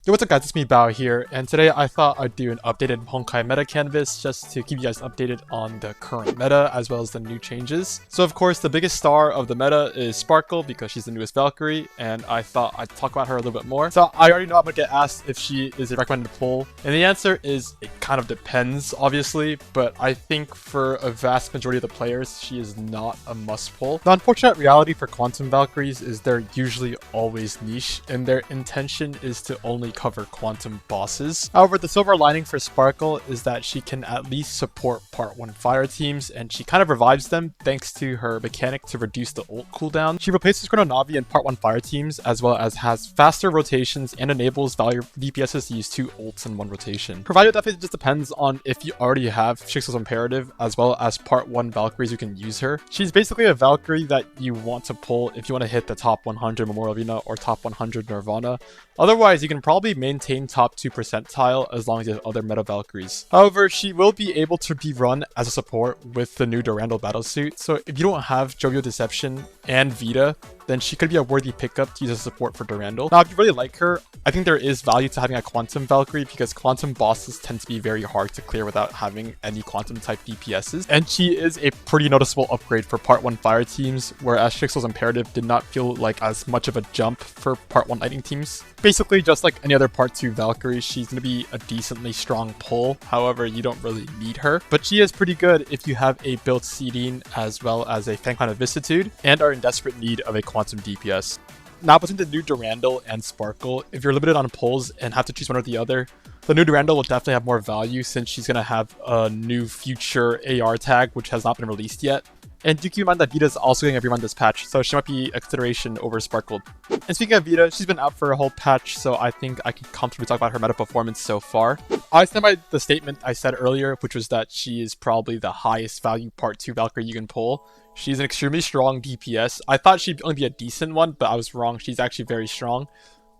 Yo, what's up guys, it's me Bao here, and today I thought I'd do an updated Honkai meta canvas just to keep you guys updated on the current meta as well as the new changes. So of course the biggest star of the meta is Sparkle because she's the newest Valkyrie, and I thought I'd talk about her a little bit more. So I already know I'm gonna get asked if she is a recommended pull, and the answer is it kind of depends obviously, but I think for a vast majority of the players she is not a must pull. The unfortunate reality for Quantum Valkyries is they're usually always niche, and their intention is to only cover quantum bosses. However, the silver lining for Sparkle is that she can at least support part 1 fire teams, and she kind of revives them thanks to her mechanic to reduce the ult cooldown. She replaces Chrono Navi in part 1 fire teams, as well as has faster rotations and enables value DPSs to use 2 ults in 1 rotation. Her value definitely just depends on if you already have Shixel's Imperative, as well as part 1 Valkyries who can use her. She's basically a Valkyrie that you want to pull if you want to hit the top 100 Memorial Arena or top 100 Nirvana. Otherwise, you can probably maintain top 2 percentile as long as you have other meta Valkyries. However, she will be able to be run as a support with the new Durandal battlesuit, so if you don't have Jovial Deception and Vita, then she could be a worthy pickup to use as a support for Durandal. Now, if you really like her, I think there is value to having a Quantum Valkyrie because Quantum bosses tend to be very hard to clear without having any Quantum type DPSs, and she is a pretty noticeable upgrade for part 1 fire teams, whereas Shixel's Imperative did not feel like as much of a jump for part 1 lightning teams. Basically, just like any other part 2 Valkyrie, she's going to be a decently strong pull, however, you don't really need her, but she is pretty good if you have a built Seeding as well as a Fang Clan of Vicissitude and are in desperate need of a Quantum DPS. Now, between the new Durandal and Sparkle, if you're limited on pulls and have to choose one or the other, the new Durandal will definitely have more value since she's going to have a new future AR tag which has not been released yet. And do keep in mind that Vita is also getting a rerun this patch, so she might be a consideration over Sparkle. And speaking of Vita, she's been out for a whole patch, so I think I can comfortably talk about her meta performance so far. I stand by the statement I said earlier, which was that she is probably the highest value part 2 Valkyrie you can pull. She's an extremely strong DPS. I thought she'd only be a decent one, but I was wrong. She's actually very strong.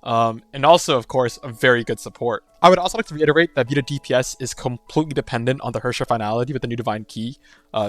And also, of course, a very good support. I would also like to reiterate that Vita DPS is completely dependent on the Herrscher finality with the new Divine Key.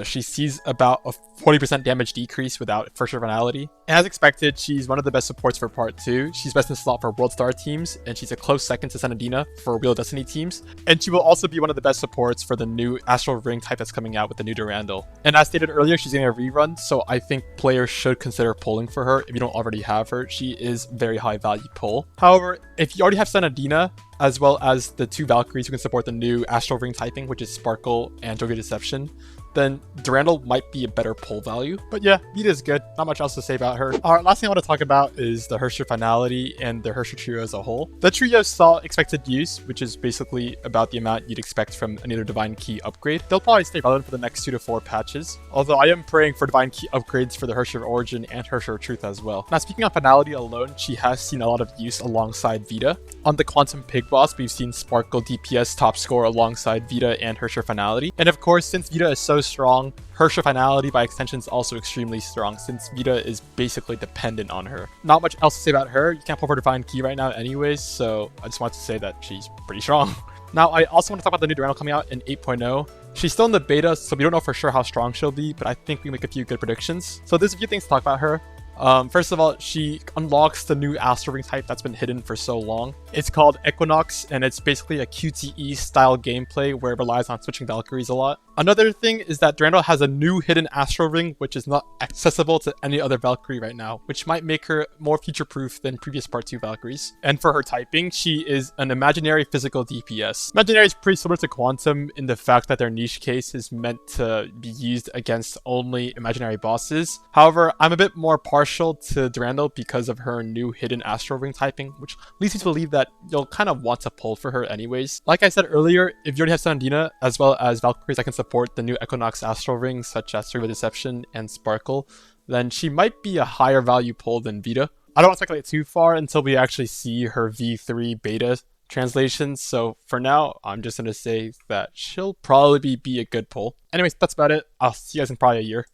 She sees about a 40% damage decrease without Herrscher finality. And as expected, she's one of the best supports for part 2. She's best in slot for World Star teams, and she's a close second to Senadina for Wheel of Destiny teams. And she will also be one of the best supports for the new Astral Ring type that's coming out with the new Durandal. And as stated earlier, she's getting a rerun, so I think players should consider pulling for her if you don't already have her. She is very high value pull. However, if you already have Senadina, as well as the 2 Valkyries who can support the new Astral Ring typing, which is Sparkle and Jovial Deception, then Durandal might be a better pull value. But yeah, Vita is good. Not much else to say about her. Our last thing I want to talk about is the Herrscher finality and the Herrscher trio as a whole. The trio saw expected use, which is basically about the amount you'd expect from any other Divine Key upgrade. They'll probably stay relevant for the next 2 to 4 patches, although I am praying for Divine Key upgrades for the Herrscher of Origin and Herrscher of Truth as well. Now, speaking on finality alone, she has seen a lot of use alongside Vita. On the Quantum Pig boss, we've seen Sparkle DPS top score alongside Vita and Herrscher finality. And of course, since Vita is so strong, Herrscher finality by extension is also extremely strong since Vita is basically dependent on her. Not much else to say about her. You can't pull her Divine Key right now anyways, so I just want to say that she's pretty strong. Now, I also want to talk about the new Durandal coming out in 8.0. She's still in the beta, so we don't know for sure how strong she'll be, but I think we can make a few good predictions. So there's a few things to talk about her. First of all, she unlocks the new Astral Ring type that's been hidden for so long. It's called Equinox, and it's basically a QTE style gameplay where it relies on switching Valkyries a lot. Another thing is that Durandal has a new hidden Astral Ring, which is not accessible to any other Valkyrie right now, which might make her more future-proof than previous part 2 Valkyries. And for her typing, she is an imaginary physical DPS. Imaginary is pretty similar to Quantum in the fact that their niche case is meant to be used against only imaginary bosses. However, I'm a bit more partial to Durandal because of her new hidden Astral Ring typing, which leads me to believe that you'll kind of want to pull for her anyways. Like I said earlier, if you already have Senadina, as well as Valkyries that can support the new Equinox Astral Rings, such as Jovial Deception and Sparkle, then she might be a higher value pull than Vita. I don't want to speculate too far until we actually see her V3 beta translations, so for now, I'm just going to say that she'll probably be a good pull. Anyways, that's about it. I'll see you guys in probably a year.